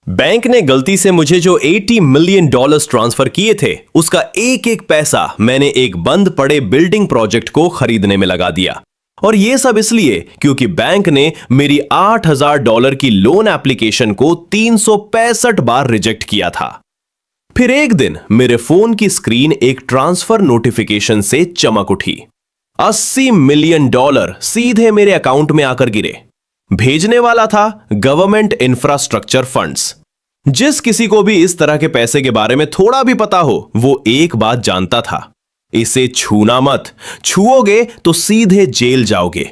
Bank ने गलती से मुझे जो $80 मिलियन ट्रांसफर किए थे, उसका एक एक पैसा मैंने एक बंद पड़े बिल्डिंग प्रोजेक्ट को खरीदने में लगा दिया। और यह सब इसलिए क्योंकि बैंक ने मेरी $8,000 की लोन एप्लीकेशन को 365 बार रिजेक्ट किया था। फिर एक दिन मेरे फोन की स्क्रीन एक ट्रांसफर नोटिफिकेशन से चमक उठी। $80 मिलियन सीधे मेरे अकाउंट में आकर गिरे। भेजने वाला था गवर्नमेंट इंफ्रास्ट्रक्चर फंड्स। जिस किसी को भी इस तरह के पैसे के बारे में थोड़ा भी पता हो, वो एक बात जानता था, इसे छूना मत, छुओगे तो सीधे जेल जाओगे।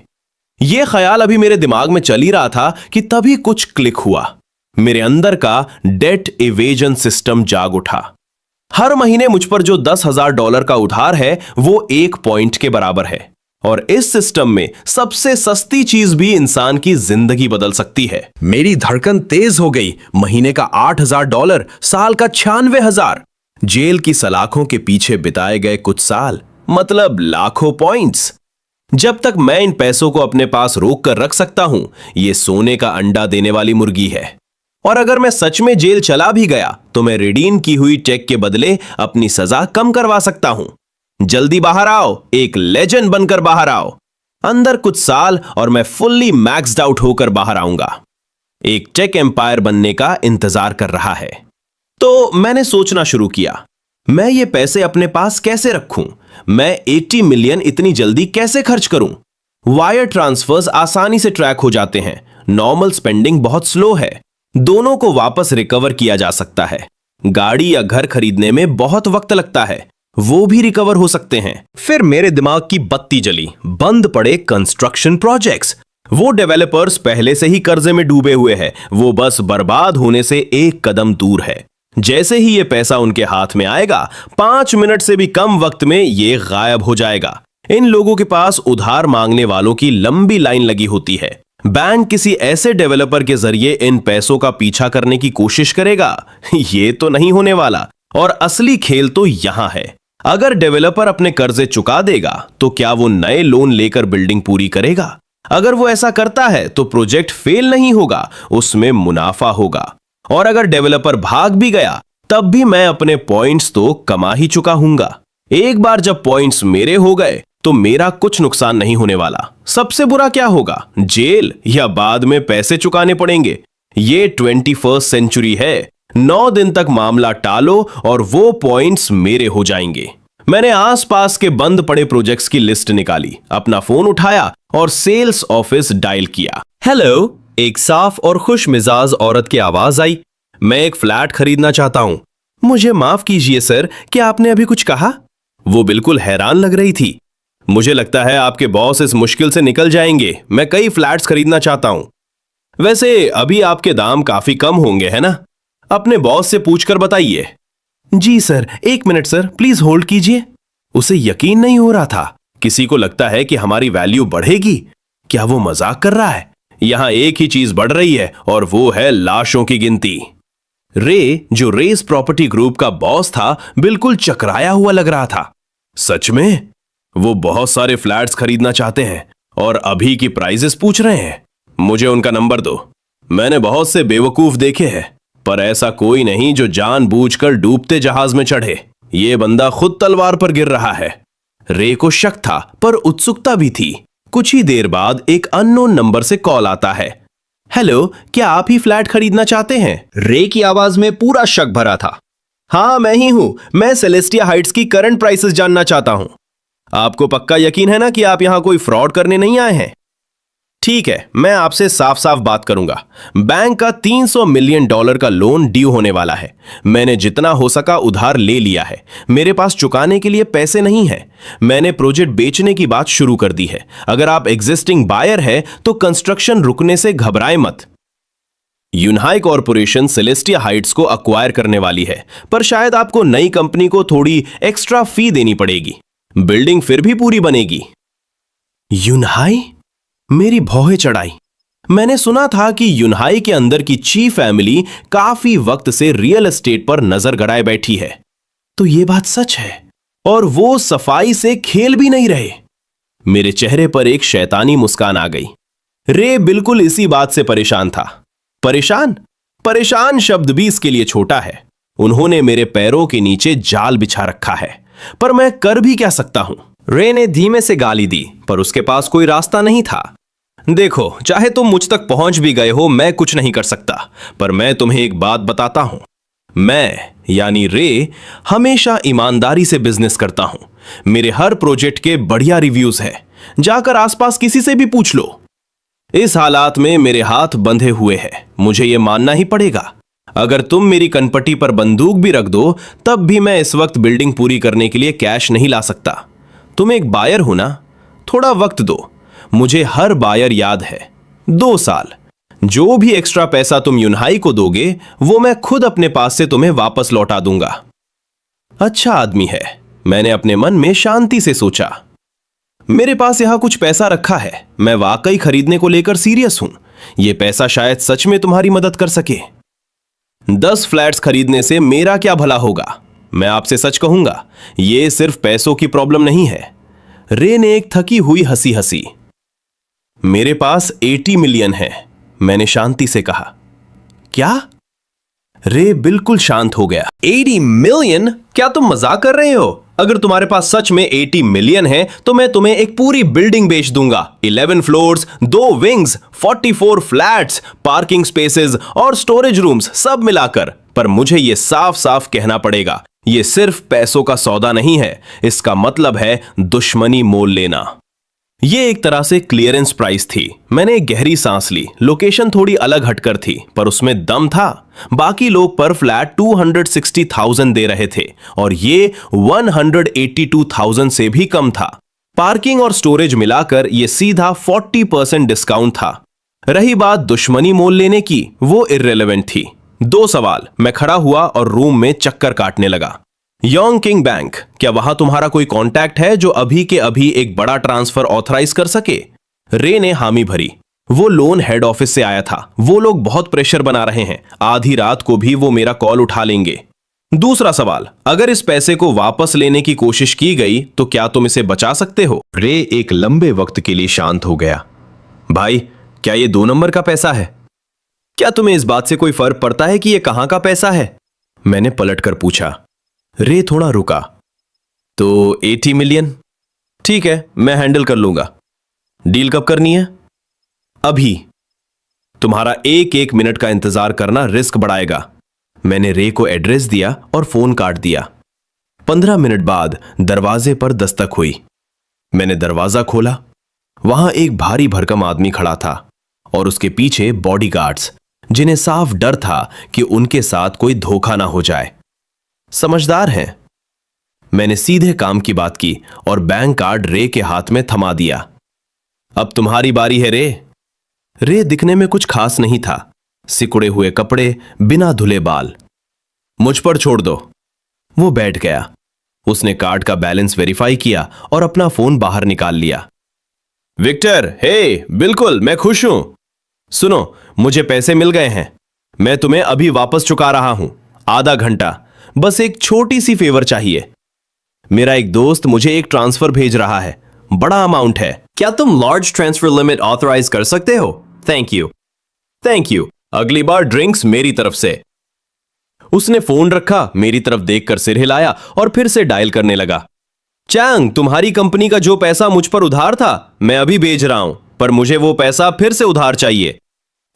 यह ख्याल अभी मेरे दिमाग में चल ही रहा था कि तभी कुछ क्लिक हुआ। मेरे अंदर का डेट इवेजन सिस्टम जाग उठा। हर महीने मुझ पर जो $10,000 का उधार है, वो 1 पॉइंट के बराबर है। और इस सिस्टम में सबसे सस्ती चीज भी इंसान की जिंदगी बदल सकती है। मेरी धड़कन तेज हो गई। महीने का $8,000, साल का 96,000। जेल की सलाखों के पीछे बिताए गए कुछ साल, मतलब लाखों पॉइंट्स। जब तक मैं इन पैसों को अपने पास रोक कर रख सकता हूं, यह सोने का अंडा देने वाली मुर्गी है। और अगर मैं सच में जेल चला भी गया, तो मैं रिडीम की हुई चेक के बदले अपनी सजा कम करवा सकता हूं। जल्दी बाहर आओ, एक लेजेंड बनकर बाहर आओ। अंदर कुछ साल और मैं फुल्ली मैक्स्ड आउट होकर बाहर आऊंगा। एक टेक एम्पायर बनने का इंतजार कर रहा है। तो मैंने सोचना शुरू किया, मैं ये पैसे अपने पास कैसे रखूं? मैं 80 मिलियन इतनी जल्दी कैसे खर्च करूं? वायर ट्रांसफर्स आसानी से ट्रैक हो जाते हैं, नॉर्मल स्पेंडिंग बहुत स्लो है। दोनों को वापस रिकवर किया जा सकता है। गाड़ी या घर खरीदने में बहुत वक्त लगता है, वो भी रिकवर हो सकते हैं। फिर मेरे दिमाग की बत्ती जली। बंद पड़े कंस्ट्रक्शन प्रोजेक्ट्स। वो डेवलपर्स पहले से ही कर्जे में डूबे हुए हैं, वो बस बर्बाद होने से एक कदम दूर है। जैसे ही ये पैसा उनके हाथ में आएगा, 5 मिनट से भी कम वक्त में ये गायब हो जाएगा। इन लोगों के पास उधार मांगने वालों की लंबी लाइन लगी होती है। बैंक किसी ऐसे डेवलपर के जरिए इन पैसों का पीछा करने की कोशिश करेगा। ये तो नहीं होने वाला। और असली खेल तो यहां है। अगर डेवलपर अपने कर्जे चुका देगा, तो क्या वो नए लोन लेकर बिल्डिंग पूरी करेगा? अगर वो ऐसा करता है, तो प्रोजेक्ट फेल नहीं होगा, उसमें मुनाफा होगा। और अगर डेवलपर भाग भी गया, तब भी मैं अपने पॉइंट्स तो कमा ही चुका हूंगा। एक बार जब पॉइंट्स मेरे हो गए, तो मेरा कुछ नुकसान नहीं होने वाला। सबसे बुरा क्या होगा? जेल, या बाद में पैसे चुकाने पड़ेंगे। ये 21st सेंचुरी है। 9 दिन तक मामला टालो और वो पॉइंट्स मेरे हो जाएंगे। मैंने आसपास के बंद पड़े प्रोजेक्ट्स की लिस्ट निकाली, अपना फोन उठाया और सेल्स ऑफिस डायल किया। हेलो, एक साफ और खुश मिजाज औरत की आवाज आई। मैं एक फ्लैट खरीदना चाहता हूं। मुझे माफ कीजिए सर, क्या आपने अभी कुछ कहा? वो बिल्कुल हैरान लग रही थी। मुझे लगता है आपके बॉस इस मुश्किल से निकल जाएंगे। मैं कई फ्लैट्स खरीदना चाहता हूं। वैसे अभी आपके दाम काफी कम होंगे, है ना? अपने बॉस से पूछकर बताइए। जी sir, 1 minute sir, please hold कीजिए। उसे यकीन नहीं हो रहा था। किसी को लगता है कि हमारी वैल्यू बढ़ेगी? क्या वो मजाक कर रहा है? यहां एक ही चीज बढ़ रही है, और वो है लाशों की गिनती। रे, जो रेस प्रॉपर्टी ग्रुप का बॉस था, बिल्कुल चकराया हुआ लग रहा था। सच में? वो बहुत सारे फ्लैट्स खरीदना चाहते हैं और अभी की प्राइसेस पूछ रहे हैं। मुझे उनका नंबर दो। मैंने बहुत से बेवकूफ देखे हैं, पर ऐसा कोई नहीं जो जानबूझकर डूबते जहाज में चढ़े। ये बंदा खुद तलवार पर गिर रहा है। रे को शक था, पर उत्सुकता भी थी। कुछ ही देर बाद एक अननोन नंबर से कॉल आता है। हेलो, क्या आप ही फ्लैट खरीदना चाहते हैं? रे की आवाज में पूरा शक भरा था। हाँ, मैं ही हूं। मैं सेलेस्टिया हाइट्स की करंट प्राइसेस जानना चाहता हूं। आपको पक्का यकीन है ना कि आप यहां कोई फ्रॉड करने नहीं आए हैं? ठीक है, मैं आपसे साफ साफ बात करूंगा। बैंक का $300 मिलियन का लोन ड्यू होने वाला है। मैंने जितना हो सका उधार ले लिया है। मेरे पास चुकाने के लिए पैसे नहीं है। मैंने प्रोजेक्ट बेचने की बात शुरू कर दी है। अगर आप एग्जिस्टिंग बायर है, तो कंस्ट्रक्शन रुकने से घबराए मत। यूनहाई कॉरपोरेशन सेलेस्टिया हाइट्स को अक्वायर करने वाली है, पर शायद आपको नई कंपनी को थोड़ी एक्स्ट्रा फी देनी पड़ेगी। बिल्डिंग फिर भी पूरी बनेगी। यूनहाई? मेरी भौहें चढ़ाई। मैंने सुना था कि यूनहाई के अंदर की ची फैमिली काफी वक्त से रियल एस्टेट पर नजर गड़ाए बैठी है। तो ये बात सच है, और वो सफाई से खेल भी नहीं रहे। मेरे चेहरे पर एक शैतानी मुस्कान आ गई। रे बिल्कुल इसी बात से परेशान था। परेशान? परेशान शब्द भी इसके लिए छोटा है। उन्होंने मेरे पैरों के नीचे जाल बिछा रखा है, पर मैं कर भी क्या सकता हूं। रे ने धीमे से गाली दी, पर उसके पास कोई रास्ता नहीं था। देखो, चाहे तुम मुझ तक पहुंच भी गए हो, मैं कुछ नहीं कर सकता, पर मैं तुम्हें एक बात बताता हूं। मैं यानी रे हमेशा ईमानदारी से बिजनेस करता हूं। मेरे हर प्रोजेक्ट के बढ़िया रिव्यूज हैं, जाकर आसपास किसी से भी पूछ लो। इस हालात में मेरे हाथ बंधे हुए हैं, मुझे यह मानना ही पड़ेगा। अगर तुम मेरी कनपटी पर बंदूक भी रख दो, तब भी मैं इस वक्त बिल्डिंग पूरी करने के लिए कैश नहीं ला सकता। तुम एक बायर हो ना, थोड़ा वक्त दो। मुझे हर बायर याद है। 2 साल। जो भी एक्स्ट्रा पैसा तुम यूनहाई को दोगे, वो मैं खुद अपने पास से तुम्हें वापस लौटा दूंगा। अच्छा आदमी है, मैंने अपने मन में शांति से सोचा। मेरे पास यहां कुछ पैसा रखा है, मैं वाकई खरीदने को लेकर सीरियस हूं। यह पैसा शायद सच में तुम्हारी मदद कर सके। 10 फ्लैट्स खरीदने से मेरा क्या भला होगा? मैं आपसे सच कहूंगा, यह सिर्फ पैसों की प्रॉब्लम नहीं है। रे ने एक थकी हुई हंसी हंसी। मेरे पास 80 मिलियन है, मैंने शांति से कहा। क्या? रे बिल्कुल शांत हो गया। 80 मिलियन? क्या तुम मजाक कर रहे हो? अगर तुम्हारे पास सच में 80 मिलियन है तो मैं तुम्हें एक पूरी बिल्डिंग बेच दूंगा। 11 floors, 2 wings, 44 flats, parking spaces और स्टोरेज रूम्स सब मिलाकर। पर मुझे यह साफ साफ कहना पड़ेगा, यह सिर्फ पैसों का सौदा नहीं है, इसका मतलब है दुश्मनी मोल लेना। यह एक तरह से क्लियरेंस प्राइस थी। मैंने एक गहरी सांस ली। लोकेशन थोड़ी अलग हटकर थी, पर उसमें दम था। बाकी लोग पर फ्लैट 260,000 दे रहे थे और ये 182,000 से भी कम था। पार्किंग और स्टोरेज मिलाकर यह सीधा 40% डिस्काउंट था। रही बात दुश्मनी मोल लेने की, वो इर्रेलेवेंट थी। 2 सवाल। मैं खड़ा हुआ और रूम में चक्कर काटने लगा। योंग किंग बैंक, क्या वहां तुम्हारा कोई कांटेक्ट है जो अभी के अभी एक बड़ा ट्रांसफर ऑथराइज कर सके? रे ने हामी भरी। वो लोन हेड ऑफिस से आया था। वो लोग बहुत प्रेशर बना रहे हैं, आधी रात को भी वो मेरा कॉल उठा लेंगे। दूसरा सवाल, अगर इस पैसे को वापस लेने की कोशिश की गई तो क्या तुम इसे बचा सकते हो? रे एक लंबे वक्त के लिए शांत हो गया। भाई, क्या ये 2 नंबर का पैसा है? क्या तुम्हें इस बात से कोई फर्क पड़ता है कि ये कहां का पैसा है? मैंने पलटकर पूछा। रे थोड़ा रुका। तो 80 मिलियन? ठीक है, मैं हैंडल कर लूंगा। डील कब करनी है? अभी। तुम्हारा एक मिनट का इंतजार करना रिस्क बढ़ाएगा। मैंने रे को एड्रेस दिया और फोन काट दिया। 15 मिनट बाद दरवाजे पर दस्तक हुई। मैंने दरवाजा खोला। वहां एक भारी भरकम आदमी खड़ा था और उसके पीछे बॉडीगार्ड्स, जिन्हें साफ डर था कि उनके साथ कोई धोखा ना हो जाए। समझदार हैं। मैंने सीधे काम की बात की और बैंक कार्ड रे के हाथ में थमा दिया। अब तुम्हारी बारी है रे। रे दिखने में कुछ खास नहीं था। सिकुड़े हुए कपड़े, बिना धुले बाल। मुझ पर छोड़ दो। वो बैठ गया। उसने कार्ड का बैलेंस वेरीफाई किया और अपना फोन बाहर निकाल लिया। विक्टर, हे, बिल्कुल मैं खुश हूं। सुनो, मुझे पैसे मिल गए हैं। मैं तुम्हें अभी वापस चुका रहा हूं। आधा घंटा। बस एक छोटी सी फेवर चाहिए। मेरा एक दोस्त मुझे एक ट्रांसफर भेज रहा है, बड़ा अमाउंट है। क्या तुम लार्ज ट्रांसफर लिमिट ऑथराइज कर सकते हो? Thank you. Thank you. अगली बार ड्रिंक्स मेरी तरफ से। उसने फोन रखा, मेरी तरफ देखकर सिर हिलाया और फिर से डायल करने लगा। चैंग, तुम्हारी कंपनी का जो पैसा मुझ पर उधार था, मैं अभी भेज रहा हूं, पर मुझे वो पैसा फिर से उधार चाहिए।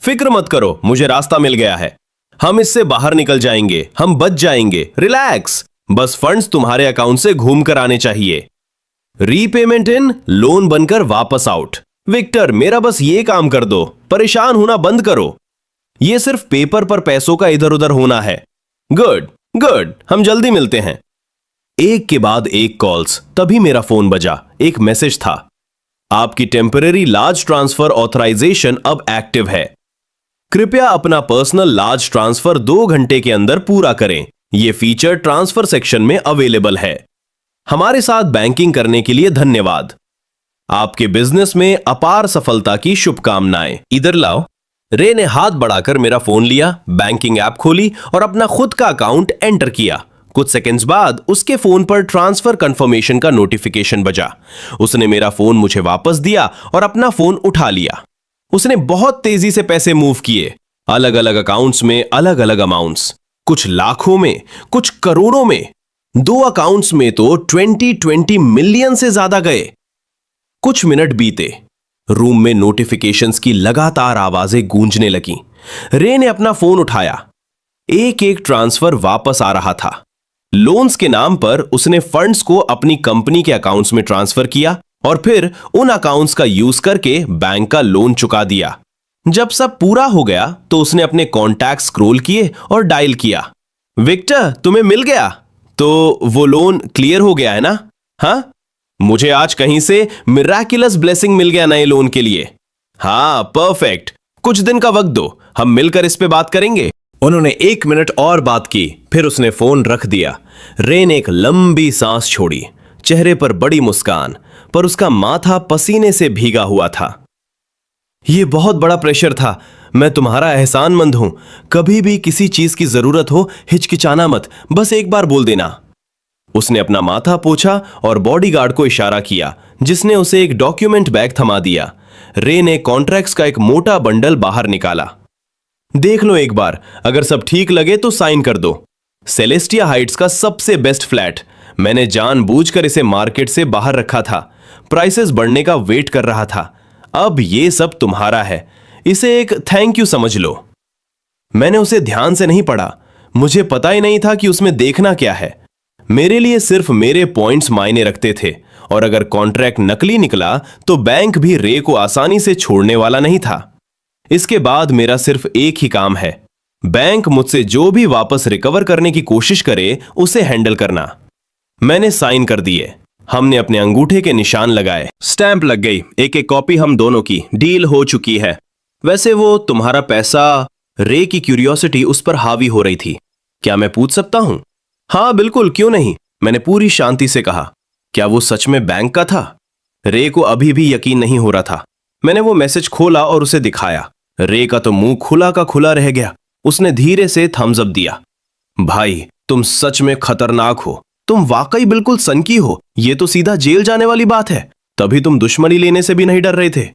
फिक्र मत करो, मुझे रास्ता मिल गया है। हम इससे बाहर निकल जाएंगे, हम बच जाएंगे। रिलैक्स, बस फंड्स तुम्हारे अकाउंट से घूम कर आने चाहिए। रीपेमेंट इन, लोन बनकर वापस आउट। विक्टर, मेरा बस ये काम कर दो, परेशान होना बंद करो। ये सिर्फ पेपर पर पैसों का इधर उधर होना है। गुड गुड, हम जल्दी मिलते हैं। एक के बाद एक कॉल्स। तभी मेरा फोन बजा। एक मैसेज था, आपकी टेम्पररी लार्ज ट्रांसफर ऑथराइजेशन अब एक्टिव है। कृपया अपना पर्सनल लार्ज ट्रांसफर 2 घंटे के अंदर पूरा करें। यह फीचर ट्रांसफर सेक्शन में अवेलेबल है। हमारे साथ बैंकिंग करने के लिए धन्यवाद। आपके बिजनेस में अपार सफलता की शुभकामनाएं। इधर लाओ। रे ने हाथ बढ़ाकर मेरा फोन लिया, बैंकिंग ऐप खोली और अपना खुद का अकाउंट एंटर किया। कुछ सेकंड्स बाद उसके फोन पर ट्रांसफर कंफर्मेशन का नोटिफिकेशन बजा। उसने मेरा फोन मुझे वापस दिया और अपना फोन उठा लिया। उसने बहुत तेजी से पैसे मूव किए। अलग अलग अकाउंट्स में अलग अलग अमाउंट्स, कुछ लाखों में, कुछ करोड़ों में। 2 अकाउंट्स में तो 20 मिलियन से ज्यादा गए। कुछ मिनट बीते। रूम में नोटिफिकेशंस की लगातार आवाजें गूंजने लगीं। रे ने अपना फोन उठाया। एक एक ट्रांसफर वापस आ रहा था। लोन्स के नाम पर उसने फंड्स को अपनी कंपनी के अकाउंट्स में ट्रांसफर किया और फिर उन अकाउंट्स का यूज करके बैंक का लोन चुका दिया। जब सब पूरा हो गया तो उसने अपने कॉन्टैक्ट स्क्रॉल किए और डायल किया। विक्टर, तुम्हें मिल गया? तो वो लोन क्लियर हो गया है ना? हाँ, मुझे आज कहीं से मिराकुलस ब्लेसिंग मिल गया नए लोन के लिए। हाँ, परफेक्ट। कुछ दिन का वक्त दो, हम मिलकर इस पे बात करेंगे। उन्होंने 1 मिनट और बात की, फिर उसने फोन रख दिया। रे ने एक लंबी सांस छोड़ी। चेहरे पर बड़ी मुस्कान, पर उसका माथा पसीने से भीगा हुआ था। यह बहुत बड़ा प्रेशर था। मैं तुम्हारा एहसानमंद हूं। कभी भी किसी चीज की जरूरत हो, हिचकिचाना मत, बस एक बार बोल देना। उसने अपना माथा पोंछा और बॉडीगार्ड को इशारा किया, जिसने उसे एक डॉक्यूमेंट बैग थमा दिया। रे ने कॉन्ट्रैक्ट्स का एक मोटा बंडल बाहर निकाला। देख लो एक बार, अगर सब ठीक लगे तो साइन कर दो। सेलेस्टिया हाइट्स का सबसे बेस्ट फ्लैट। मैंने जानबूझकर इसे मार्केट से बाहर रखा था। प्राइसेस बढ़ने का वेट कर रहा था। अब ये सब तुम्हारा है। इसे एक थैंक यू समझ लो। मैंने उसे ध्यान से नहीं पढ़ा। मुझे पता ही नहीं था कि उसमें देखना क्या है। मेरे लिए सिर्फ मेरे पॉइंट्स मायने रखते थे, और अगर कॉन्ट्रैक्ट नकली निकला तो बैंक भी रे को आसानी से छोड़ने वाला नहीं था। इसके बाद मेरा सिर्फ एक ही काम है, बैंक मुझसे जो भी वापस रिकवर करने की कोशिश करे उसे हैंडल करना। मैंने साइन कर दिए। हमने अपने अंगूठे के निशान लगाए। स्टैंप लग गई। एक एक कॉपी हम दोनों की। डील हो चुकी है। वैसे वो तुम्हारा पैसा, रे की क्यूरियोसिटी उस पर हावी हो रही थी। क्या मैं पूछ सकता हूं? हाँ बिल्कुल, क्यों नहीं, मैंने पूरी शांति से कहा। क्या वो सच में बैंक का था? रे को अभी भी यकीन नहीं हो रहा था। मैंने वो मैसेज खोला और उसे दिखाया। रे का तो मुंह खुला का खुला रह गया। उसने धीरे से थम्स अप दिया। भाई, तुम सच में खतरनाक हो। तुम वाकई बिल्कुल सनकी हो। ये तो सीधा जेल जाने वाली बात है। तभी तुम दुश्मनी लेने से भी नहीं डर रहे थे।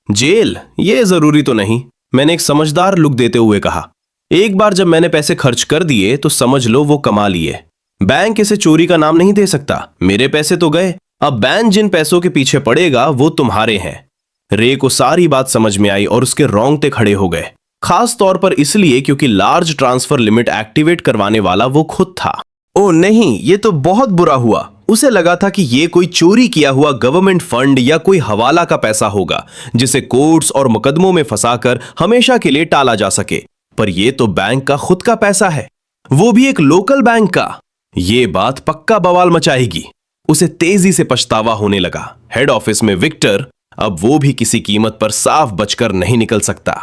जेल? ये जरूरी तो नहीं, मैंने एक समझदार लुक देते हुए कहा। एक बार जब मैंने पैसे खर्च कर दिए तो समझ लो वो कमा लिए। बैंक इसे चोरी का नाम नहीं दे सकता। मेरे पैसे तो गए। अब बैंक जिन पैसों के पीछे पड़ेगा वो तुम्हारे हैं। रे को सारी बात समझ में आई और उसके रोंगटे खड़े हो गए। खास तौर पर इसलिए क्योंकि लार्ज ट्रांसफर लिमिट एक्टिवेट करवाने वाला वो खुद था। ओ नहीं, ये तो बहुत बुरा हुआ। उसे लगा था कि ये कोई चोरी किया हुआ गवर्नमेंट फंड या कोई हवाला का पैसा होगा, जिसे कोर्ट्स और मुकदमों में फंसाकर हमेशा के लिए टाला जा सके। पर यह तो बैंक का खुद का पैसा है, वो भी एक लोकल बैंक का। ये बात पक्का बवाल मचाएगी। उसे तेजी से पछतावा होने लगा। हेड ऑफिस में विक्टर अब वो भी किसी कीमत पर साफ बचकर नहीं निकल सकता।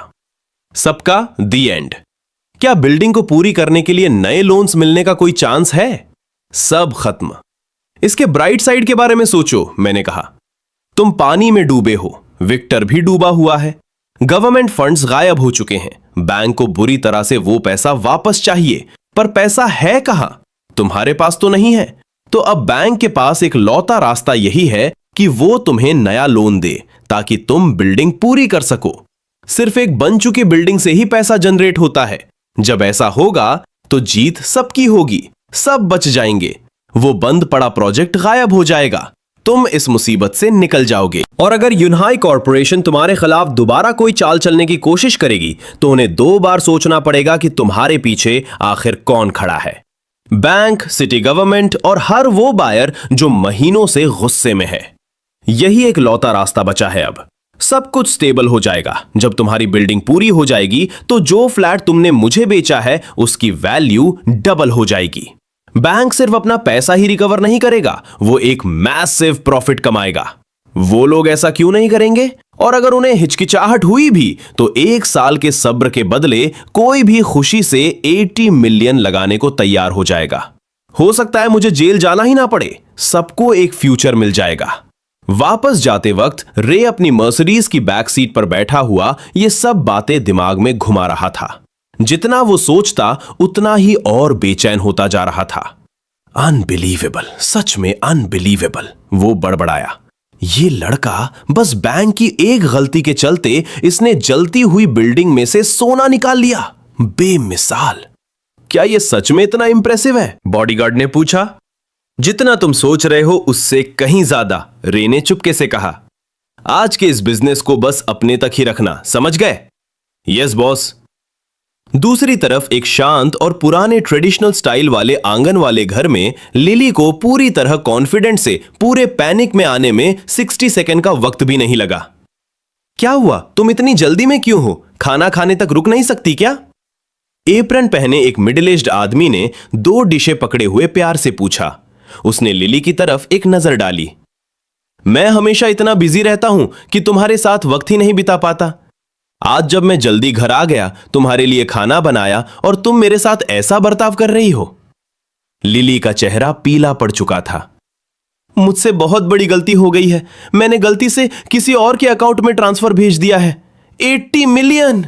सबका दी एंड। क्या बिल्डिंग को पूरी करने के लिए नए लोन्स मिलने का कोई चांस है? सब खत्म। इसके ब्राइट साइड के बारे में सोचो, मैंने कहा। तुम पानी में डूबे हो, विक्टर भी डूबा हुआ है। गवर्नमेंट फंड्स गायब हो चुके हैं। बैंक को बुरी तरह से वो पैसा वापस चाहिए, पर पैसा है कहां? तुम्हारे पास तो नहीं है। तो अब बैंक के पास एक लौता रास्ता यही है कि वो तुम्हें नया लोन दे ताकि तुम बिल्डिंग पूरी कर सको। सिर्फ एक बन चुकी बिल्डिंग से ही पैसा जनरेट होता है। जब ऐसा होगा तो जीत सबकी होगी, सब बच जाएंगे। वो बंद पड़ा प्रोजेक्ट गायब हो जाएगा। तुम इस मुसीबत से निकल जाओगे। और अगर यूनाई कॉर्पोरेशन तुम्हारे खिलाफ दोबारा कोई चाल चलने की कोशिश करेगी तो उन्हें 2 बार सोचना पड़ेगा कि तुम्हारे पीछे आखिर कौन खड़ा है। बैंक, सिटी गवर्नमेंट और हर वो बायर जो महीनों से गुस्से में है। यही एक लौता रास्ता बचा है। अब सब कुछ स्टेबल हो जाएगा। जब तुम्हारी बिल्डिंग पूरी हो जाएगी तो जो फ्लैट तुमने मुझे बेचा है उसकी वैल्यू डबल हो जाएगी। बैंक सिर्फ अपना पैसा ही रिकवर नहीं करेगा, वो एक मैसिव प्रॉफिट कमाएगा। वो लोग ऐसा क्यों नहीं करेंगे? और अगर उन्हें हिचकिचाहट हुई भी तो 1 साल के सब्र के बदले कोई भी खुशी से 80 मिलियन लगाने को तैयार हो जाएगा। हो सकता है मुझे जेल जाना ही ना पड़े। सबको एक फ्यूचर मिल जाएगा। वापस जाते वक्त रे अपनी मर्सिडीज की बैक सीट पर बैठा हुआ ये सब बातें दिमाग में घुमा रहा था। जितना वो सोचता उतना ही और बेचैन होता जा रहा था। अनबिलीवेबल, सच में अनबिलीवेबल, वो बड़बड़ाया। ये लड़का बस बैंक की एक गलती के चलते इसने जलती हुई बिल्डिंग में से सोना निकाल लिया। बेमिसाल। क्या ये सच में इतना इंप्रेसिव है? बॉडीगार्ड ने पूछा। जितना तुम सोच रहे हो उससे कहीं ज्यादा, रे ने चुपके से कहा। आज के इस बिजनेस को बस अपने तक ही रखना, समझ गए? Yes boss. दूसरी तरफ एक शांत और पुराने ट्रेडिशनल स्टाइल वाले आंगन वाले घर में लिली को पूरी तरह कॉन्फिडेंट से पूरे पैनिक में आने में 60 सेकंड का वक्त भी नहीं लगा। क्या हुआ? तुम इतनी जल्दी में क्यों हो? खाना खाने तक रुक नहीं सकती क्या? एप्रन पहने एक मिडिल एज्ड आदमी ने 2 डिशें पकड़े हुए प्यार से पूछा। उसने लिली की तरफ एक नजर डाली। मैं हमेशा इतना बिजी रहता हूं कि तुम्हारे साथ वक्त ही नहीं बिता पाता। आज जब मैं जल्दी घर आ गया, तुम्हारे लिए खाना बनाया और तुम मेरे साथ ऐसा बर्ताव कर रही हो। लिली का चेहरा पीला पड़ चुका था। मुझसे बहुत बड़ी गलती हो गई है। मैंने गलती से किसी और के अकाउंट में ट्रांसफर भेज दिया है। 80 मिलियन।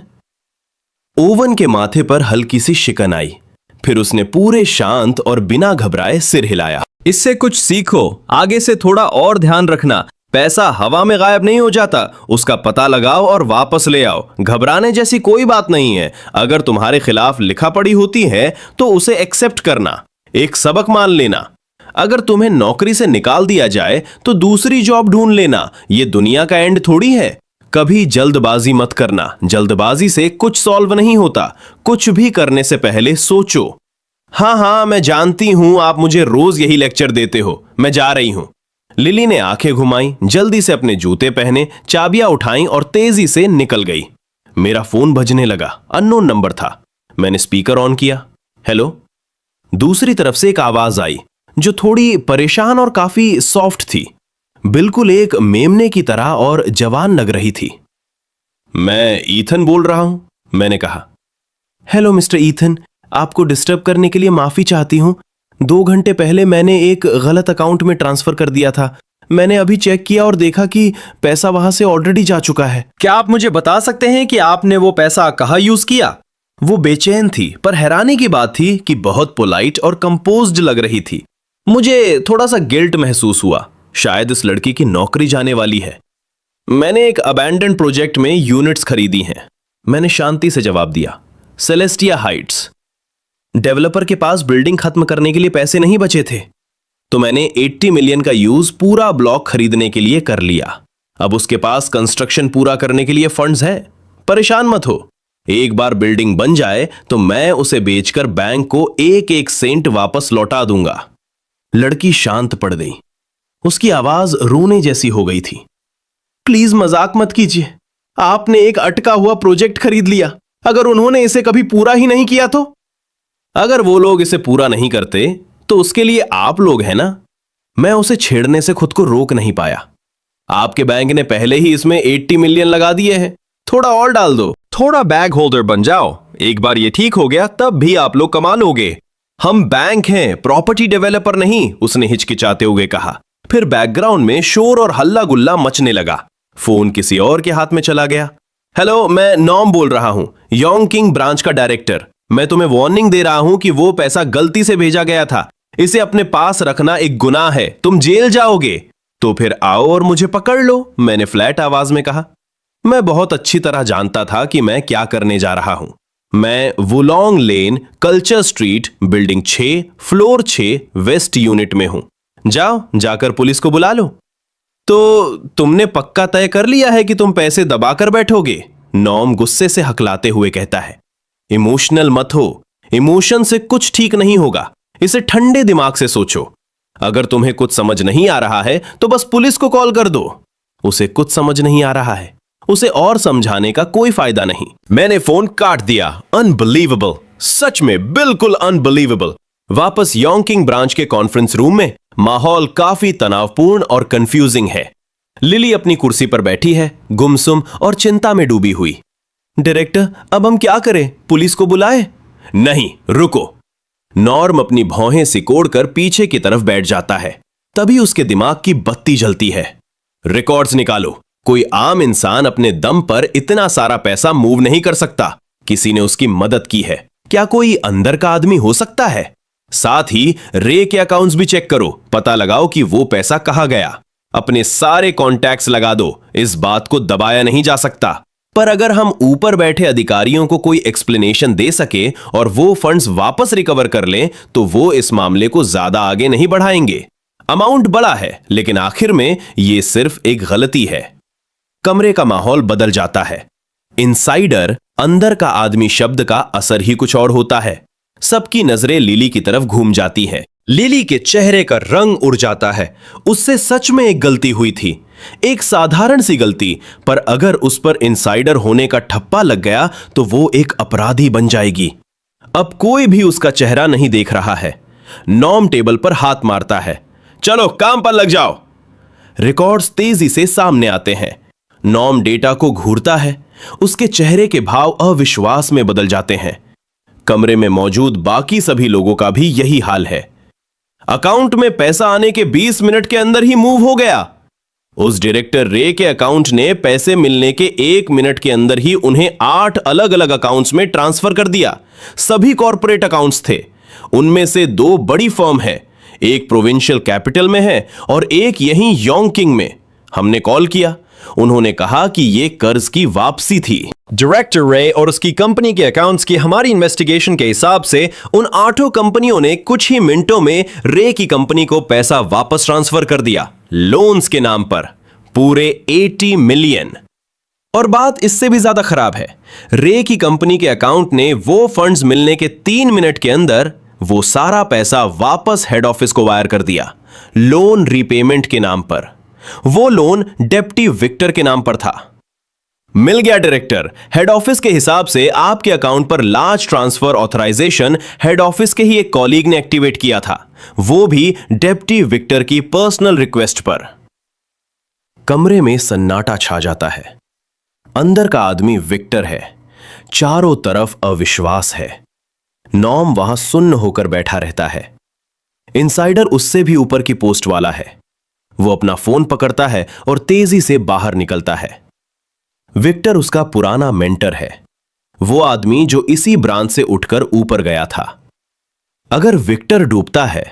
ओवन के माथे पर हल्की सी शिकन आई। फिर उसने पूरे शांत और बिना घबराए सिर हिलाया। इससे कुछ सीखो, आगे से थोड़ा और ध्यान रखना। पैसा हवा में गायब नहीं हो जाता, उसका पता लगाओ और वापस ले आओ। घबराने जैसी कोई बात नहीं है। अगर तुम्हारे खिलाफ लिखा पड़ी होती है तो उसे एक्सेप्ट करना, एक सबक मान लेना। अगर तुम्हें नौकरी से निकाल दिया जाए तो दूसरी जॉब ढूंढ लेना। यह दुनिया का एंड थोड़ी है। कभी जल्दबाजी मत करना। जल्दबाजी से कुछ सॉल्व नहीं होता। कुछ भी करने से पहले सोचो। हाँ, मैं जानती हूं आप मुझे रोज यही लेक्चर देते हो। मैं जा रही हूं। लिली ने आंखें घुमाई, जल्दी से अपने जूते पहने, चाबियां उठाई और तेजी से निकल गई। मेरा फोन बजने लगा। अननोन नंबर था। मैंने स्पीकर ऑन किया। हेलो। दूसरी तरफ से एक आवाज आई जो थोड़ी परेशान और काफी सॉफ्ट थी, बिल्कुल एक मेमने की तरह और जवान लग रही थी। मैं ईथन बोल रहा हूं, मैंने कहा। हेलो मिस्टर ईथन, आपको डिस्टर्ब करने के लिए माफी चाहती हूं। 2 घंटे पहले मैंने एक गलत अकाउंट में ट्रांसफर कर दिया था। मैंने अभी चेक किया और देखा कि पैसा वहां से ऑलरेडी जा चुका है। क्या आप मुझे बता सकते हैं कि आपने वो पैसा कहाँ यूज किया? वो बेचैन थी, पर हैरानी की बात थी कि बहुत पोलाइट और कंपोज्ड लग रही थी। मुझे थोड़ा सा गिल्ट महसूस हुआ। शायद इस लड़की की नौकरी जाने वाली है। मैंने एक अबैंडन्ड प्रोजेक्ट में यूनिट्स खरीदी हैं, मैंने शांति से जवाब दिया। Celestia Heights. डेवलपर के पास बिल्डिंग खत्म करने के लिए पैसे नहीं बचे थे, तो मैंने 80 मिलियन का यूज पूरा ब्लॉक खरीदने के लिए कर लिया। अब उसके पास कंस्ट्रक्शन पूरा करने के लिए फंड्स हैं। परेशान मत हो। एक बार बिल्डिंग बन जाए तो मैं उसे बेचकर बैंक को 1-1 सेंट वापस लौटा दूंगा। लड़की शांत पड़ गई। उसकी आवाज रोने जैसी हो गई थी। प्लीज मजाक मत कीजिए। आपने एक अटका हुआ प्रोजेक्ट खरीद लिया। अगर उन्होंने इसे कभी पूरा ही नहीं किया तो? अगर वो लोग इसे पूरा नहीं करते तो उसके लिए आप लोग हैं ना। मैं उसे छेड़ने से खुद को रोक नहीं पाया। आपके बैंक ने पहले ही इसमें 80 मिलियन लगा दिए हैं। थोड़ा और डाल दो। थोड़ा बैग होल्डर बन जाओ। एक बार ये ठीक हो गया तब भी आप लोग कमा लोगे। हम बैंक हैं, प्रॉपर्टी डेवलपर नहीं, उसने हिचकिचाते हुए कहा। फिर बैकग्राउंड में शोर और हल्ला गुल्ला मचने लगा। फोन किसी और के हाथ में चला गया। हेलो, मैं नॉम बोल रहा हूं, योंगकिंग ब्रांच का डायरेक्टर। मैं तुम्हें वार्निंग दे रहा हूं कि वो पैसा गलती से भेजा गया था। इसे अपने पास रखना एक गुनाह है, तुम जेल जाओगे। तो फिर आओ और मुझे पकड़ लो, मैंने फ्लैट आवाज में कहा। मैं बहुत अच्छी तरह जानता था कि मैं क्या करने जा रहा हूं। मैं Wulong lane, culture street, building 6, floor 6, west unit में हूं। जाओ, जाकर पुलिस को बुला लो। तो तुमने पक्का तय कर लिया है कि तुम पैसे दबाकर बैठोगे? नॉम गुस्से से हकलाते हुए कहता है। इमोशनल मत हो। इमोशन से कुछ ठीक नहीं होगा। इसे ठंडे दिमाग से सोचो। अगर तुम्हें कुछ समझ नहीं आ रहा है तो बस पुलिस को कॉल कर दो। उसे कुछ समझ नहीं आ रहा है, उसे और समझाने का कोई फायदा नहीं। मैंने फोन काट दिया। अनबिलीवेबल, सच में बिल्कुल अनबिलीवेबल। वापस योंगकिंग ब्रांच के कॉन्फ्रेंस रूम में माहौल काफी तनावपूर्ण और कंफ्यूजिंग है। लिली अपनी कुर्सी पर बैठी है, गुमसुम और चिंता में डूबी हुई। डायरेक्टर, अब हम क्या करें? पुलिस को बुलाएं? नहीं, रुको। नॉर्म अपनी भौहें सिकोड़कर पीछे की तरफ बैठ जाता है। तभी उसके दिमाग की बत्ती जलती है। रिकॉर्ड्स निकालो। कोई आम इंसान अपने दम पर इतना सारा पैसा मूव नहीं कर सकता। किसी ने उसकी मदद की है। क्या कोई अंदर का आदमी हो सकता है? साथ ही रे के अकाउंट्स भी चेक करो, पता लगाओ कि वो पैसा कहां गया। अपने सारे कॉन्टैक्ट्स लगा दो, इस बात को दबाया नहीं जा सकता। पर अगर हम ऊपर बैठे अधिकारियों को कोई एक्सप्लेनेशन दे सके और वो फंड्स वापस रिकवर कर लें, तो वो इस मामले को ज्यादा आगे नहीं बढ़ाएंगे। अमाउंट बड़ा है, लेकिन आखिर में ये सिर्फ एक गलती है। कमरे का माहौल बदल जाता है। इनसाइडर, अंदर का आदमी शब्द का असर ही कुछ और होता है। सबकी नजरें लिली की तरफ घूम जाती हैं। लिली के चेहरे का रंग उड़ जाता है। उससे सच में एक गलती हुई थी, एक साधारण सी गलती, पर अगर उस पर इनसाइडर होने का ठप्पा लग गया तो वो एक अपराधी बन जाएगी। अब कोई भी उसका चेहरा नहीं देख रहा है। नॉर्म टेबल पर हाथ मारता है। चलो काम पर लग जाओ। रिकॉर्ड्स तेजी से सामने आते हैं। नॉर्म डेटा को घूरता है। उसके चेहरे के भाव अविश्वास में बदल जाते हैं। कमरे में मौजूद बाकी सभी लोगों का भी यही हाल है। अकाउंट में पैसा आने के 20 मिनट के अंदर ही मूव हो गया। उस डायरेक्टर रे के अकाउंट ने पैसे मिलने के 1 मिनट के अंदर ही उन्हें 8 अलग अलग अकाउंट्स में ट्रांसफर कर दिया। सभी कॉर्पोरेट अकाउंट्स थे। उनमें से 2 बड़ी फर्म है, एक प्रोविंशियल कैपिटल में है और एक यहीं योंगकिंग में। हमने कॉल किया। उन्होंने कहा कि यह कर्ज की वापसी थी। डायरेक्टर रे और उसकी कंपनी के अकाउंट्स की हमारी इन्वेस्टिगेशन के हिसाब से उन 8 कंपनियों ने कुछ ही मिनटों में रे की कंपनी को पैसा वापस ट्रांसफर कर दिया, लोन्स के नाम पर, पूरे 80 मिलियन। और बात इससे भी ज्यादा खराब है। रे की कंपनी के अकाउंट ने वो फंड्स मिलने के 3 मिनट के अंदर वो सारा पैसा वापस हेड ऑफिस को वायर कर दिया, लोन रीपेमेंट के नाम पर। वो लोन डेप्टी विक्टर के नाम पर था। मिल गया डायरेक्टर। हेड ऑफिस के हिसाब से आपके अकाउंट पर large transfer authorization head office के ही एक कॉलीग ने एक्टिवेट किया था, वो भी डेप्टी विक्टर की पर्सनल रिक्वेस्ट पर। कमरे में सन्नाटा छा जाता है। अंदर का आदमी विक्टर है। चारों तरफ अविश्वास है। नॉर्म वहां सुन्न होकर बैठा रहता है। इनसाइडर उससे भी ऊपर की पोस्ट वाला है। वो अपना फोन पकड़ता है और तेजी से बाहर निकलता है। विक्टर उसका पुराना मेंटर है, वो आदमी जो इसी ब्रांच से उठकर ऊपर गया था। अगर विक्टर डूबता है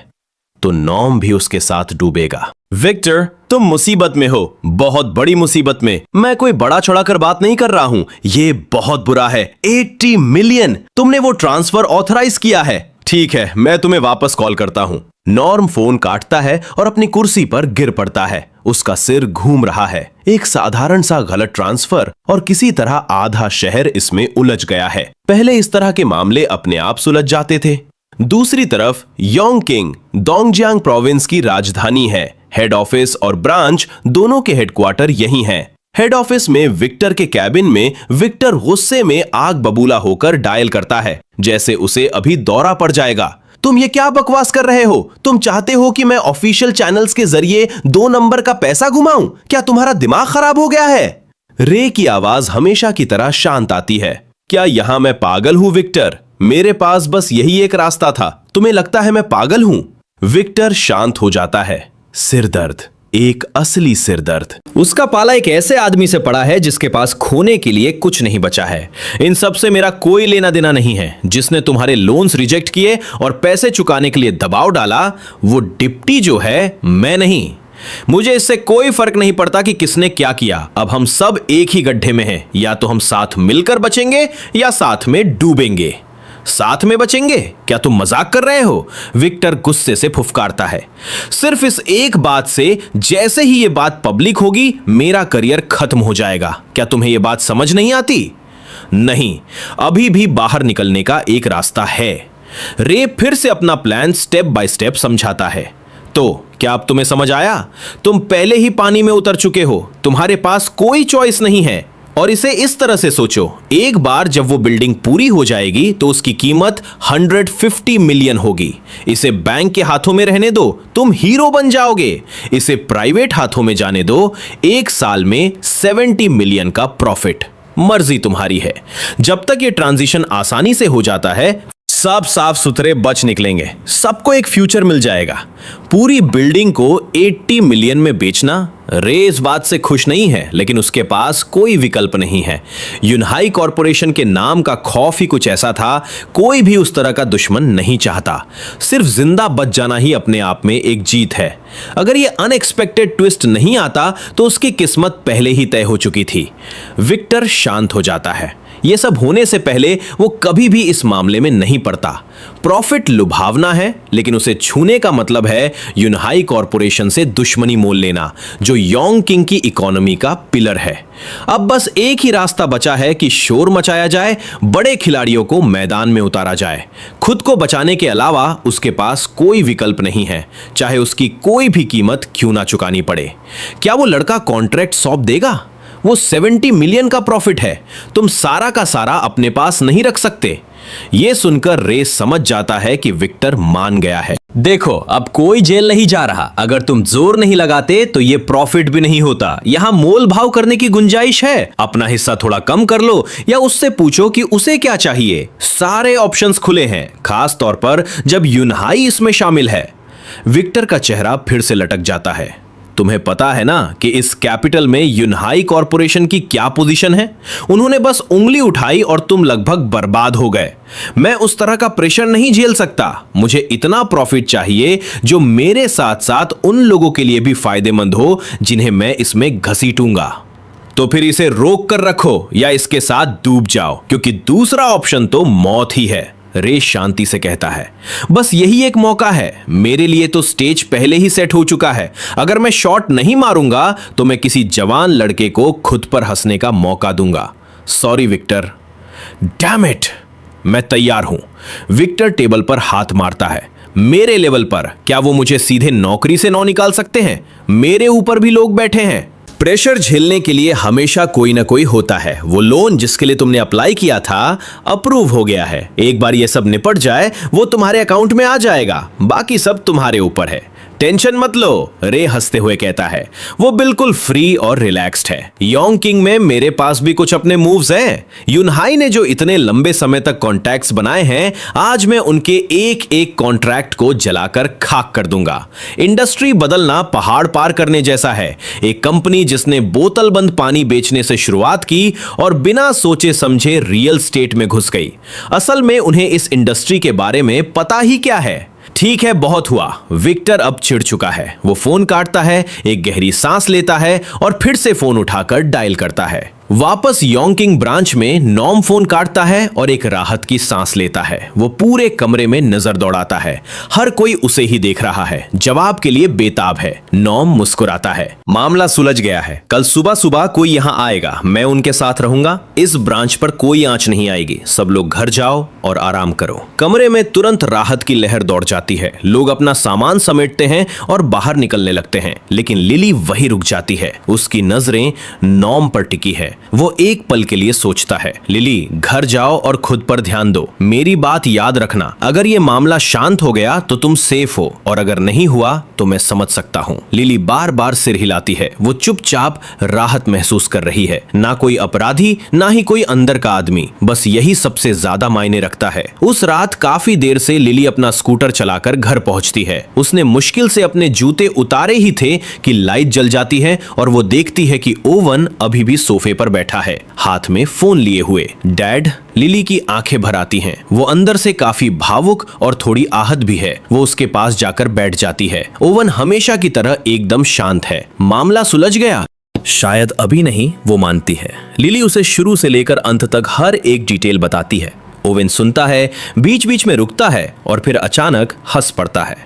तो नॉर्म भी उसके साथ डूबेगा। विक्टर, तुम मुसीबत में हो, बहुत बड़ी मुसीबत में। मैं कोई बड़ा चढ़ा कर बात नहीं कर रहा हूं, ये बहुत बुरा है। 80 मिलियन तुमने वो ट्रांसफर ऑथराइज किया है। ठीक है, मैं तुम्हें वापस कॉल करता हूं। नॉर्म फोन काटता है और अपनी कुर्सी पर गिर पड़ता है। उसका सिर घूम रहा है। एक साधारण सा गलत ट्रांसफर और किसी तरह आधा शहर इसमें उलझ गया है। पहले इस तरह के मामले अपने आप सुलझ जाते थे। दूसरी तरफ योंगकिंग डोंगजियांग प्रोविंस की राजधानी है। हेड ऑफिस और ब्रांच दोनों के हेडक्वार्टर यहीं हैं। हेड ऑफिस में विक्टर के कैबिन में विक्टर गुस्से में आग बबूला होकर डायल करता है, जैसे उसे अभी दौरा पड़ जाएगा। तुम ये क्या बकवास कर रहे हो? तुम चाहते हो कि मैं ऑफिशियल चैनल्स के जरिए 2 नंबर का पैसा घुमाऊं? क्या तुम्हारा दिमाग खराब हो गया है? रे की आवाज हमेशा की तरह शांत आती है। क्या यहां मैं पागल हूं विक्टर? मेरे पास बस यही एक रास्ता था। तुम्हें लगता है मैं पागल हूं? विक्टर शांत हो जाता है। सिरदर्द, एक असली सिरदर्द। उसका पाला एक ऐसे आदमी से पड़ा है जिसके पास खोने के लिए कुछ नहीं बचा है। इन सब से मेरा कोई लेना देना नहीं है। जिसने तुम्हारे लोन्स रिजेक्ट किए और पैसे चुकाने के लिए दबाव डाला, वो डिप्टी जो है, मैं नहीं। मुझे इससे कोई फर्क नहीं पड़ता कि किसने क्या किया। अब हम सब एक ही गड्ढे में हैं। या तो हम साथ मिलकर बचेंगे या साथ में डूबेंगे। साथ में बचेंगे? क्या तुम मजाक कर रहे हो? विक्टर गुस्से से फुफकारता है। सिर्फ इस एक बात से, जैसे ही ये बात पब्लिक होगी, मेरा करियर खत्म हो जाएगा। क्या तुम्हें यह बात समझ नहीं आती? नहीं, अभी भी बाहर निकलने का एक रास्ता है। रे फिर से अपना प्लान स्टेप बाय स्टेप समझाता है। तो क्या अब तुम्हें समझ आया? तुम पहले ही पानी में उतर चुके हो। तुम्हारे पास कोई चॉइस नहीं है। और इसे इस तरह से सोचो, एक बार जब वो बिल्डिंग पूरी हो जाएगी तो उसकी कीमत 150 मिलियन होगी। इसे बैंक के हाथों में रहने दो, तुम हीरो बन जाओगे। इसे प्राइवेट हाथों में जाने दो, 1 साल में 70 मिलियन का प्रॉफिट। मर्जी तुम्हारी है। जब तक ये ट्रांजिशन आसानी से हो जाता है, सब साफ सुथरे बच निकलेंगे, सबको एक फ्यूचर मिल जाएगा। पूरी बिल्डिंग को 80 मिलियन में बेचना। रे इस बात से खुश नहीं है, लेकिन उसके पास कोई विकल्प नहीं है। यूनहाई कॉरपोरेशन के नाम का खौफ ही कुछ ऐसा था, कोई भी उस तरह का दुश्मन नहीं चाहता। सिर्फ जिंदा बच जाना ही अपने आप में एक जीत है। अगर ये अनएक्सपेक्टेड ट्विस्ट नहीं आता तो उसकी किस्मत पहले ही तय हो चुकी थी। विक्टर शांत हो जाता है। ये सब होने से पहले वो कभी भी इस मामले में नहीं पड़ता। प्रॉफिट लुभावना है, लेकिन उसे छूने का मतलब है यूनहाई कॉरपोरेशन से दुश्मनी मोल लेना, जो योंग किंग की इकोनॉमी का पिलर है। अब बस एक ही रास्ता बचा है कि शोर मचाया जाए, बड़े खिलाड़ियों को मैदान में उतारा जाए। खुद को बचाने के अलावा उसके पास कोई विकल्प नहीं है, चाहे उसकी कोई भी कीमत क्यों ना चुकानी पड़े। क्या वो लड़का कॉन्ट्रैक्ट सौंप देगा? वो 70 मिलियन का प्रॉफिट है, तुम सारा का सारा अपने पास नहीं रख सकते। यह सुनकर रे समझ जाता है कि विक्टर मान गया है। देखो, अब कोई जेल नहीं जा रहा। अगर तुम जोर नहीं लगाते तो ये प्रॉफिट भी नहीं होता। यहां मोल भाव करने की गुंजाइश है। अपना हिस्सा थोड़ा कम कर लो या उससे पूछो कि उसे क्या चाहिए। सारे ऑप्शंस खुले हैं, खास तौर पर जब यूनहाई इसमें शामिल है। विक्टर का चेहरा फिर से लटक जाता है। तुम्हें पता है ना कि इस कैपिटल में यूनहाई कॉरपोरेशन की क्या पोजीशन है? उन्होंने बस उंगली उठाई और तुम लगभग बर्बाद हो गए। मैं उस तरह का प्रेशर नहीं झेल सकता। मुझे इतना प्रॉफिट चाहिए जो मेरे साथ साथ उन लोगों के लिए भी फायदेमंद हो जिन्हें मैं इसमें घसीटूंगा। तो फिर इसे रोक कर रखो या इसके साथ डूब जाओ, क्योंकि दूसरा ऑप्शन तो मौत ही है। रे शांति से कहता है, बस यही एक मौका है। मेरे लिए तो स्टेज पहले ही सेट हो चुका है। अगर मैं शॉट नहीं मारूंगा तो मैं किसी जवान लड़के को खुद पर हंसने का मौका दूंगा। Sorry Victor. डैम इट, मैं तैयार हूं। विक्टर टेबल पर हाथ मारता है। मेरे लेवल पर क्या वो मुझे सीधे नौकरी से नौ निकाल सकते हैं? मेरे ऊपर भी लोग बैठे हैं। प्रेशर झेलने के लिए हमेशा कोई ना कोई होता है। वो लोन जिसके लिए तुमने अप्लाई किया था अप्रूव हो गया है। एक बार ये सब निपट जाए वो तुम्हारे अकाउंट में आ जाएगा। बाकी सब तुम्हारे ऊपर है, टेंशन मत लो। रे हंसते हुए कहता है। वो बिल्कुल फ्री और रिलैक्स्ड है। योंग किंग में मेरे पास भी कुछ अपने मूव्स हैं। यूनहाई ने जो इतने लंबे समय तक कॉन्टैक्ट्स बनाए हैं, आज मैं उनके एक एक कॉन्ट्रैक्ट को जलाकर खाक कर दूंगा। इंडस्ट्री बदलना पहाड़ पार करने जैसा है। एक कंपनी जिसने बोतल बंद पानी बेचने से शुरुआत की और बिना सोचे समझे रियल स्टेट में घुस गई। असल में उन्हें इस इंडस्ट्री के बारे में पता ही क्या है। ठीक है, बहुत हुआ। विक्टर अब चिढ़ चुका है। वो फोन काटता है, एक गहरी सांस लेता है और फिर से फोन उठाकर डायल करता है। वापस योंग किंग ब्रांच में नॉम फोन काटता है और एक राहत की सांस लेता है। वो पूरे कमरे में नजर दौड़ाता है। हर कोई उसे ही देख रहा है, जवाब के लिए बेताब है। नॉम मुस्कुराता है। मामला सुलझ गया है। कल सुबह सुबह कोई यहाँ आएगा, मैं उनके साथ रहूंगा। इस ब्रांच पर कोई आंच नहीं आएगी। सब लोग घर जाओ और आराम करो। कमरे में तुरंत राहत की लहर दौड़ जाती है। लोग अपना सामान समेटते हैं और बाहर निकलने लगते हैं, लेकिन लिली वहीं रुक जाती है। उसकी नजरें नॉम पर टिकी है। वो एक पल के लिए सोचता है, लिली घर जाओ और खुद पर ध्यान दो। मेरी बात याद रखना, अगर ये मामला शांत हो गया तो तुम सेफ हो, और अगर नहीं हुआ तो मैं समझ सकता हूँ। लिली बार बार सिर हिलाती है। वो चुपचाप राहत महसूस कर रही है। ना कोई अपराधी, ना ही कोई अंदर का आदमी। बस यही सबसे ज्यादा मायने रखता है। उस रात काफी देर से लिली अपना स्कूटर चलाकर घर पहुंचती है। उसने मुश्किल से अपने जूते उतारे ही थे कि लाइट जल जाती है और वो देखती है कि ओवन अभी भी सोफे पर बैठा है, हाथ में फोन लिए हुए। डैड। लिली की आंखें भर आती हैं। वो अंदर से काफी भावुक और थोड़ी आहत भी है। वो उसके पास जाकर बैठ जाती है। ओवन हमेशा की तरह एकदम शांत है। मामला सुलझ गया? शायद अभी नहीं, वो मानती है। लिली उसे शुरू से लेकर अंत तक हर एक डिटेल बताती है। ओवन सुनता है, बीच बीच में रुकता है और फिर अचानक हंस पड़ता है।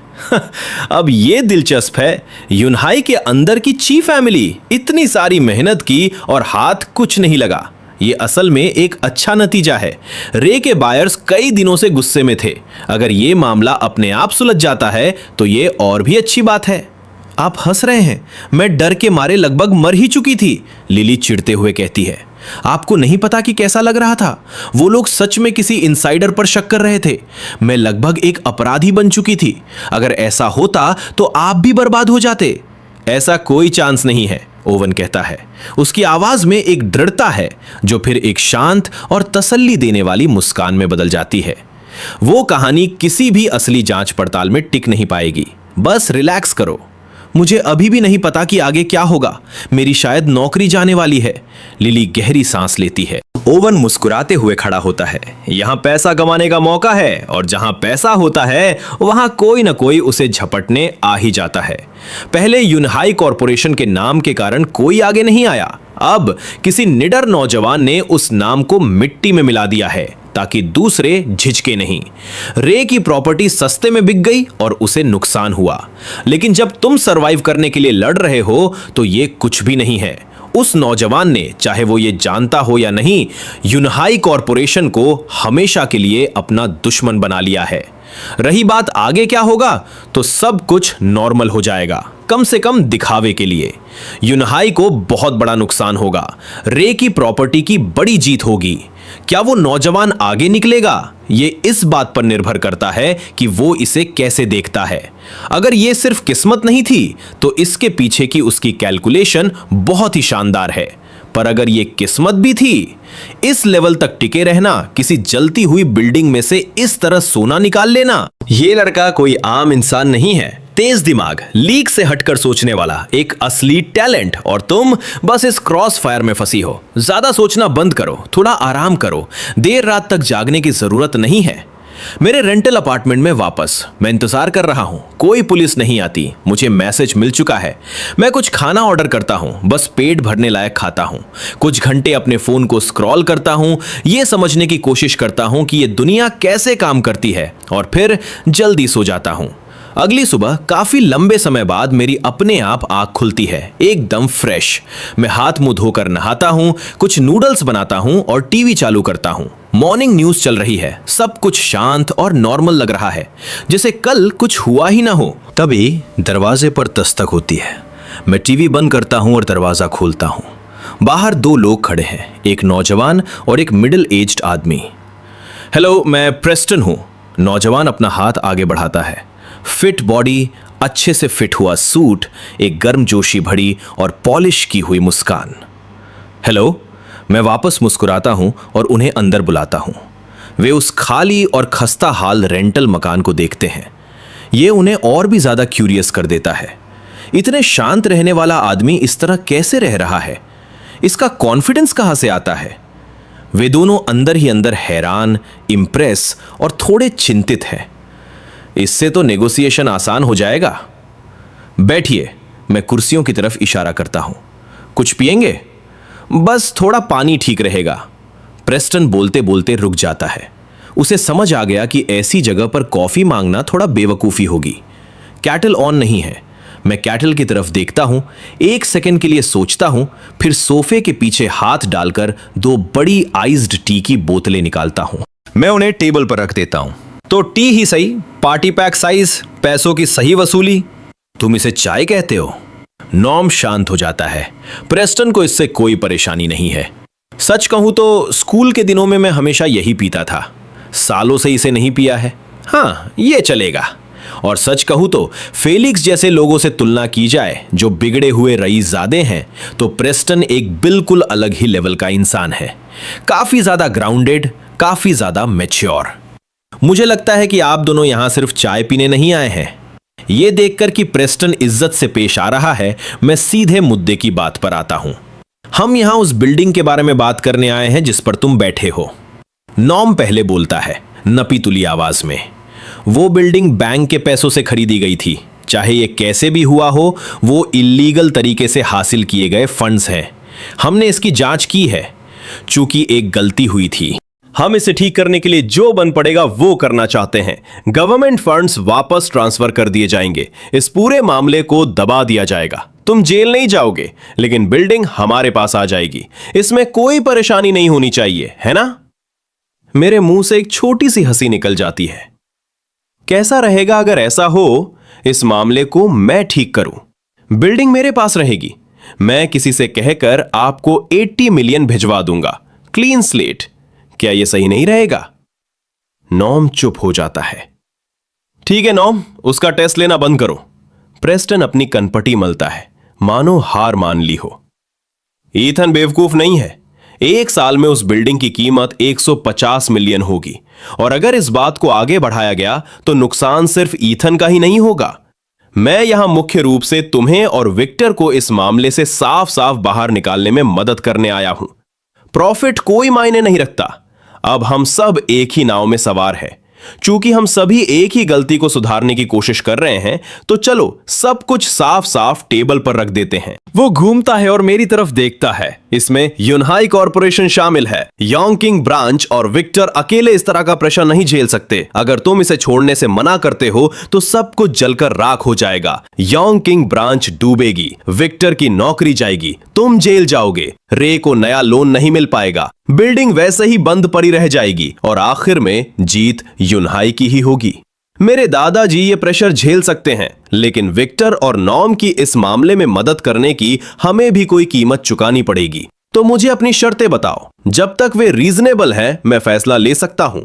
अब ये दिलचस्प है, यूनहाई के अंदर की चीफ फैमिली इतनी सारी मेहनत की और हाथ कुछ नहीं लगा। ये असल में एक अच्छा नतीजा है। रे के बायर्स कई दिनों से गुस्से में थे। अगर ये मामला अपने आप सुलझ जाता है तो ये और भी अच्छी बात है। आप हंस रहे हैं, मैं डर के मारे लगभग मर ही चुकी थी, लिली चिढ़ते हुए कहती है। आपको नहीं पता कि कैसा लग रहा था। वो लोग सच में किसी इनसाइडर पर शक कर रहे थे। मैं लगभग एक अपराधी बन चुकी थी। अगर ऐसा होता तो आप भी बर्बाद हो जाते। ऐसा कोई चांस नहीं है, ओवन कहता है। उसकी आवाज में एक दृढ़ता है जो फिर एक शांत और तसल्ली देने वाली मुस्कान में बदल जाती है। वो कहानी किसी भी असली जांच पड़ताल में टिक नहीं पाएगी। बस रिलैक्स करो। मुझे अभी भी नहीं पता कि आगे क्या होगा। मेरी शायद नौकरी जाने वाली है। लिली गहरी सांस लेती है। ओवन मुस्कुराते हुए खड़ा होता है। यहां पैसा कमाने का मौका है और जहां पैसा होता है वहां कोई ना कोई उसे झपटने आ ही जाता है। पहले यूनहाई कॉरपोरेशन के नाम के कारण कोई आगे नहीं आया। अब किसी निडर नौजवान ने उस नाम को मिट्टी में मिला दिया है ताकि दूसरे झिझके नहीं। रे की प्रॉपर्टी सस्ते में बिक गई और उसे नुकसान हुआ। लेकिन जब तुम सरवाइव करने के लिए लड़ रहे हो तो ये कुछ भी नहीं है। उस नौजवान ने, चाहे वो ये जानता हो या नहीं, यूनहाई कॉरपोरेशन को हमेशा के लिए अपना दुश्मन बना लिया है। रही बात आगे क्या होगा, तो सब कुछ नॉर्मल हो जाएगा, कम से कम दिखावे के लिए। यूनहाई को बहुत बड़ा नुकसान होगा। रे की प्रॉपर्टी की बड़ी जीत होगी। क्या वो नौजवान आगे निकलेगा, ये इस बात पर निर्भर करता है कि वो इसे कैसे देखता है। अगर ये सिर्फ किस्मत नहीं थी तो इसके पीछे की उसकी कैलकुलेशन बहुत ही शानदार है। पर अगर ये किस्मत भी थी, इस लेवल तक टिके रहना, किसी जलती हुई बिल्डिंग में से इस तरह सोना निकाल लेना, ये लड़का कोई आम इंसान नहीं है। तेज दिमाग, लीक से हटकर सोचने वाला, एक असली टैलेंट। और तुम बस इस क्रॉस फायर में फंसी हो। ज्यादा सोचना बंद करो, थोड़ा आराम करो। देर रात तक जागने की जरूरत नहीं है। मेरे रेंटल अपार्टमेंट में वापस मैं इंतजार कर रहा हूं। कोई पुलिस नहीं आती। मुझे मैसेज मिल चुका है। मैं कुछ खाना ऑर्डर करता हूं, बस पेट भरने लायक खाता हूं। कुछ घंटे अपने फोन को स्क्रॉल करता हूं, यह समझने की कोशिश करता हूं कि यह दुनिया कैसे काम करती है, और फिर जल्दी सो जाता हूं। अगली सुबह काफी लंबे समय बाद मेरी अपने आप आंख खुलती है, एकदम फ्रेश। मैं हाथ मुंह धोकर नहाता हूं, कुछ नूडल्स बनाता हूं और टीवी चालू करता हूं। मॉर्निंग न्यूज चल रही है। सब कुछ शांत और नॉर्मल लग रहा है, जैसे कल कुछ हुआ ही ना हो। तभी दरवाजे पर दस्तक होती है। मैं टीवी बंद करता हूं और दरवाजा खोलता हूं। बाहर दो लोग खड़े हैं, एक नौजवान और एक मिडिल एज्ड आदमी। हेलो, मैं प्रेस्टन हूं। नौजवान अपना हाथ आगे बढ़ाता है। फिट बॉडी, अच्छे से फिट हुआ सूट, एक गर्मजोशी भरी और पॉलिश की हुई मुस्कान। हेलो, मैं वापस मुस्कुराता हूं और उन्हें अंदर बुलाता हूं। वे उस खाली और खस्ता हाल रेंटल मकान को देखते हैं। ये उन्हें और भी ज्यादा क्यूरियस कर देता है। इतने शांत रहने वाला आदमी इस तरह कैसे रह रहा है? इसका कॉन्फिडेंस कहां से आता है? वे दोनों अंदर ही अंदर हैरान, इंप्रेस और थोड़े चिंतित हैं। इससे तो नेगोशिएशन आसान हो जाएगा। बैठिए, मैं कुर्सियों की तरफ इशारा करता हूं। कुछ पिएंगे? बस थोड़ा पानी ठीक रहेगा। प्रेस्टन बोलते बोलते रुक जाता है। उसे समझ आ गया कि ऐसी जगह पर कॉफी मांगना थोड़ा बेवकूफी होगी। कैटल ऑन नहीं है। मैं कैटल की तरफ देखता हूं, एक सेकंड के लिए सोचता हूं, फिर सोफे के पीछे हाथ डालकर दो बड़ी आइस्ड टी की बोतलें निकालता हूं। मैं उन्हें टेबल पर रख देता हूं। तो टी ही सही, पार्टी पैक साइज, पैसों की सही वसूली। तुम इसे चाय कहते हो? नॉर्म शांत हो जाता है। प्रेस्टन को इससे कोई परेशानी नहीं है। सच कहूं तो स्कूल के दिनों में मैं हमेशा यही पीता था। सालों से इसे नहीं पिया है। हाँ, ये चलेगा। और सच कहूं तो फेलिक्स जैसे लोगों से तुलना की जाए जो बिगड़े हुए रईसजादे हैं, तो प्रेस्टन एक बिल्कुल अलग ही लेवल का इंसान है। काफी ज्यादा ग्राउंडेड, काफी ज्यादा मैच्योर। मुझे लगता है कि आप दोनों यहां सिर्फ चाय पीने नहीं आए हैं। यह देखकर कि प्रेस्टन इज्जत से पेश आ रहा है, मैं सीधे मुद्दे की बात पर आता हूं। हम यहां उस बिल्डिंग के बारे में बात करने आए हैं जिस पर तुम बैठे हो। नॉर्म पहले बोलता है, नपी तुली आवाज में। वो बिल्डिंग बैंक के पैसों से खरीदी गई थी। चाहे ये कैसे भी हुआ हो, वो इल्लीगल तरीके से हासिल किए गए फंड्स हैं। हमने इसकी जांच की है। चूंकि एक गलती हुई थी, हम इसे ठीक करने के लिए जो बन पड़ेगा वो करना चाहते हैं। गवर्नमेंट फंड्स वापस ट्रांसफर कर दिए जाएंगे। इस पूरे मामले को दबा दिया जाएगा। तुम जेल नहीं जाओगे, लेकिन बिल्डिंग हमारे पास आ जाएगी। इसमें कोई परेशानी नहीं होनी चाहिए, है ना? मेरे मुंह से एक छोटी सी हंसी निकल जाती है। कैसा रहेगा अगर ऐसा हो? इस मामले को मैं ठीक करूं। बिल्डिंग मेरे पास रहेगी। मैं किसी से कहकर आपको 80 मिलियन भिजवा दूंगा। Clean slate. क्या यह सही नहीं रहेगा? नॉर्म चुप हो जाता है। ठीक है नॉर्म, उसका टेस्ट लेना बंद करो। प्रेस्टन अपनी कनपटी मलता है, मानो हार मान ली हो। ईथन बेवकूफ नहीं है। एक साल में उस बिल्डिंग की कीमत 150 मिलियन होगी। और अगर इस बात को आगे बढ़ाया गया तो नुकसान सिर्फ ईथन का ही नहीं होगा। मैं यहां मुख्य रूप से तुम्हें और विक्टर को इस मामले से साफ साफ बाहर निकालने में मदद करने आया हूं। प्रॉफिट कोई मायने नहीं रखता। अब हम सब एक ही नाव में सवार हैं। चूंकि हम सभी एक ही गलती को सुधारने की कोशिश कर रहे हैं, तो चलो सब कुछ साफ साफ टेबल पर रख देते हैं। वो घूमता है और मेरी तरफ देखता है। इसमें यूनहाई कॉर्पोरेशन शामिल है। योंगकिंग ब्रांच और विक्टर अकेले इस तरह का प्रेशर नहीं झेल सकते। अगर तुम इसे छोड़ने से मना करते हो तो सब कुछ जलकर राख हो जाएगा। योंगकिंग ब्रांच डूबेगी, विक्टर की नौकरी जाएगी, तुम जेल जाओगे, रे को नया लोन नहीं मिल पाएगा, बिल्डिंग वैसे ही बंद पड़ी रह जाएगी और आखिर में जीत यूनहाई की ही होगी। मेरे दादाजी ये प्रेशर झेल सकते हैं, लेकिन विक्टर और नॉम की इस मामले में मदद करने की हमें भी कोई कीमत चुकानी पड़ेगी। तो मुझे अपनी शर्तें बताओ। जब तक वे रीजनेबल हैं, मैं फैसला ले सकता हूं।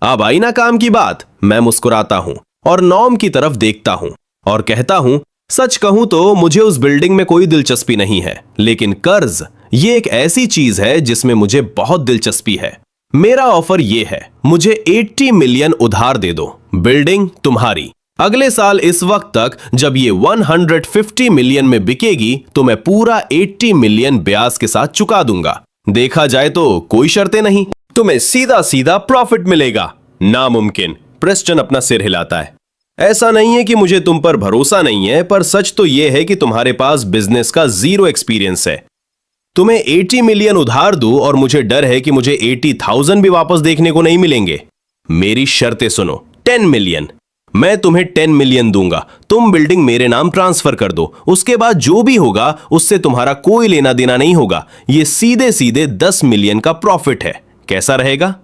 अब आई ना काम की बात। मैं मुस्कुराता हूं और नॉम की तरफ देखता हूं और कहता हूं, सच कहूं तो मुझे उस बिल्डिंग में कोई दिलचस्पी नहीं है, लेकिन कर्ज ये एक ऐसी चीज है जिसमें मुझे बहुत दिलचस्पी है। मेरा ऑफर ये है, मुझे 80 मिलियन उधार दे दो, बिल्डिंग तुम्हारी। अगले साल इस वक्त तक जब ये 150 मिलियन में बिकेगी तो मैं पूरा 80 मिलियन ब्याज के साथ चुका दूंगा। देखा जाए तो कोई शर्तें नहीं, तुम्हें सीधा सीधा प्रॉफिट मिलेगा। नामुमकिन। प्रेस्टन अपना सिर हिलाता है। ऐसा नहीं है कि मुझे तुम पर भरोसा नहीं है, पर सच तो यह है कि तुम्हारे पास बिजनेस का 0 एक्सपीरियंस है। तुम्हें 80 मिलियन उधार दूं और मुझे डर है कि मुझे 80,000 भी वापस देखने को नहीं मिलेंगे। मेरी शर्तें सुनो। 10 मिलियन, मैं तुम्हें 10 मिलियन दूंगा, तुम बिल्डिंग मेरे नाम ट्रांसफर कर दो। उसके बाद जो भी होगा उससे तुम्हारा कोई लेना देना नहीं होगा। ये सीधे सीधे 10 मिलियन का प्रॉफिट है। कैसा रहेगा?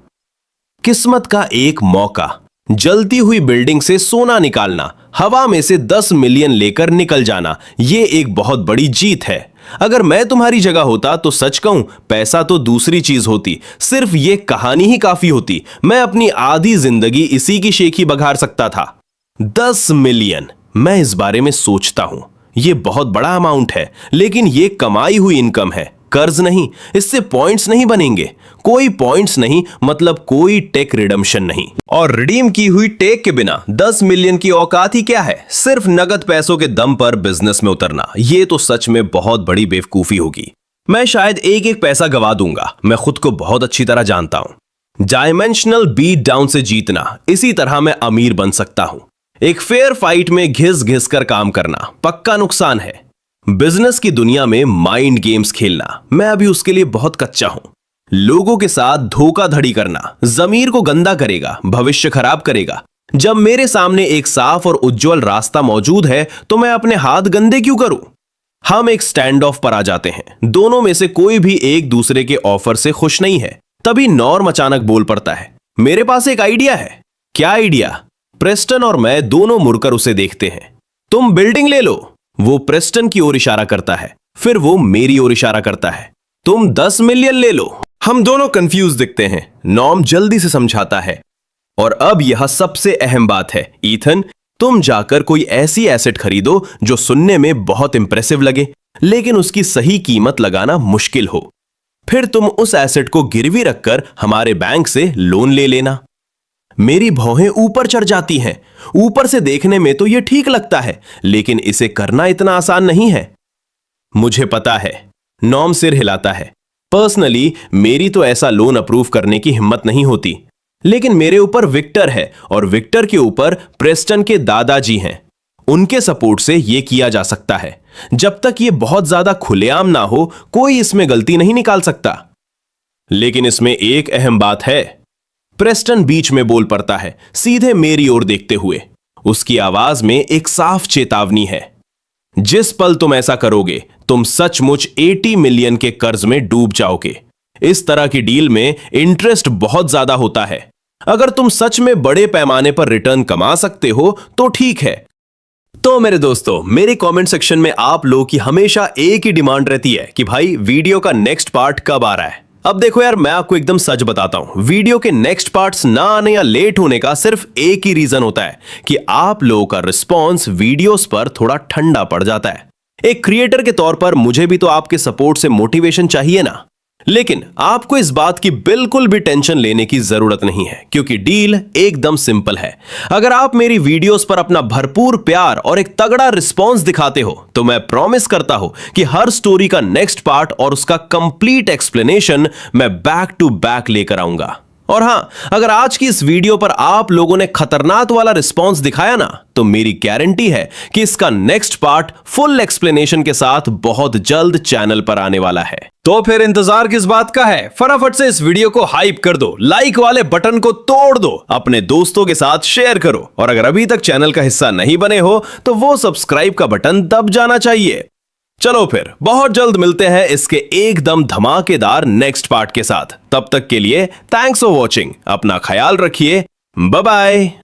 किस्मत का एक मौका। जलती हुई बिल्डिंग से सोना निकालना, हवा में से 10 मिलियन लेकर निकल जाना, यह एक बहुत बड़ी जीत है। अगर मैं तुम्हारी जगह होता तो सच कहूं, पैसा तो दूसरी चीज होती, सिर्फ ये कहानी ही काफी होती। मैं अपनी आधी जिंदगी इसी की शेखी बघार सकता था। 10 मिलियन, मैं इस बारे में सोचता हूं। यह बहुत बड़ा अमाउंट है, लेकिन यह कमाई हुई इनकम है, कर्ज नहीं। इससे पॉइंट्स नहीं बनेंगे। कोई पॉइंट्स नहीं मतलब कोई टेक रिडम्पशन नहीं। और रिडीम की हुई टेक के बिना 10 मिलियन की औकात ही क्या है? सिर्फ नगद पैसों के दम पर बिजनेस में उतरना, यह तो सच में बहुत बड़ी बेवकूफी होगी। मैं शायद एक एक पैसा गवा दूंगा। मैं खुद को बहुत अच्छी तरह जानता हूं। डायमेंशनल बीट डाउन से जीतना, इसी तरह मैं अमीर बन सकता हूं। एक फेयर फाइट में घिस घिस कर काम करना पक्का नुकसान है। बिजनेस की दुनिया में माइंड गेम्स खेलना, मैं अभी उसके लिए बहुत कच्चा हूं। लोगों के साथ धोखाधड़ी करना जमीर को गंदा करेगा, भविष्य खराब करेगा। जब मेरे सामने एक साफ और उज्जवल रास्ता मौजूद है तो मैं अपने हाथ गंदे क्यों करूं? हम एक स्टैंड ऑफ पर आ जाते हैं। दोनों में से कोई भी एक दूसरे के ऑफर से खुश नहीं है। तभी नॉर्म अचानक बोल पड़ता है, मेरे पास एक आइडिया है। क्या आइडिया? प्रेस्टन और मैं दोनों मुड़कर उसे देखते हैं। तुम बिल्डिंग ले लो। वो प्रेस्टन की ओर इशारा करता है, फिर वो मेरी ओर इशारा करता है। तुम 10 मिलियन ले लो। हम दोनों कंफ्यूज दिखते हैं। नॉर्म जल्दी से समझाता है, और अब यह सबसे अहम बात है, ईथन, तुम जाकर कोई ऐसी एसेट खरीदो जो सुनने में बहुत इंप्रेसिव लगे, लेकिन उसकी सही कीमत लगाना मुश्किल हो। फिर तुम उस एसेट को गिरवी रखकर हमारे बैंक से लोन ले लेना। मेरी भौहें ऊपर चढ़ जाती हैं। ऊपर से देखने में तो यह ठीक लगता है, लेकिन इसे करना इतना आसान नहीं है। मुझे पता है। नॉर्म सिर हिलाता है। पर्सनली मेरी तो ऐसा लोन अप्रूव करने की हिम्मत नहीं होती, लेकिन मेरे ऊपर विक्टर है और विक्टर के ऊपर प्रेस्टन के दादाजी हैं। उनके सपोर्ट से यह किया जा सकता है। जब तक यह बहुत ज्यादा खुलेआम ना हो, कोई इसमें गलती नहीं निकाल सकता। लेकिन इसमें एक अहम बात है। प्रेस्टन बीच में बोल पड़ता है, सीधे मेरी ओर देखते हुए। उसकी आवाज में एक साफ चेतावनी है। जिस पल तुम ऐसा करोगे, तुम सचमुच 80 मिलियन के कर्ज में डूब जाओगे। इस तरह की डील में इंटरेस्ट बहुत ज्यादा होता है। अगर तुम सच में बड़े पैमाने पर रिटर्न कमा सकते हो तो ठीक है। तो मेरे दोस्तों, मेरे कमेंट सेक्शन में आप लोगों की हमेशा एक ही डिमांड रहती है कि भाई वीडियो का नेक्स्ट पार्ट कब आ रहा है। अब देखो यार, मैं आपको एकदम सच बताता हूं, वीडियो के नेक्स्ट पार्ट्स ना आने या लेट होने का सिर्फ एक ही रीजन होता है कि आप लोगों का रिस्पॉन्स वीडियोस पर थोड़ा ठंडा पड़ जाता है। एक क्रिएटर के तौर पर मुझे भी तो आपके सपोर्ट से मोटिवेशन चाहिए ना। लेकिन आपको इस बात की बिल्कुल भी टेंशन लेने की जरूरत नहीं है, क्योंकि डील एकदम सिंपल है। अगर आप मेरी वीडियोस पर अपना भरपूर प्यार और एक तगड़ा रिस्पॉन्स दिखाते हो तो मैं प्रॉमिस करता हूं कि हर स्टोरी का नेक्स्ट पार्ट और उसका कंप्लीट एक्सप्लेनेशन मैं बैक टू बैक लेकर आऊंगा। और हां, अगर आज की इस वीडियो पर आप लोगों ने खतरनाक वाला रिस्पॉन्स दिखाया ना, तो मेरी गारंटी है कि इसका नेक्स्ट पार्ट फुल एक्सप्लेनेशन के साथ बहुत जल्द चैनल पर आने वाला है। तो फिर इंतजार किस बात का है? फटाफट से इस वीडियो को हाइप कर दो, लाइक वाले बटन को तोड़ दो, अपने दोस्तों के साथ शेयर करो, और अगर अभी तक चैनल का हिस्सा नहीं बने हो तो वो सब्सक्राइब का बटन दब जाना चाहिए। चलो फिर बहुत जल्द मिलते हैं इसके एकदम धमाकेदार नेक्स्ट पार्ट के साथ। तब तक के लिए थैंक्स फॉर वॉचिंग। अपना ख्याल रखिए। Bye bye.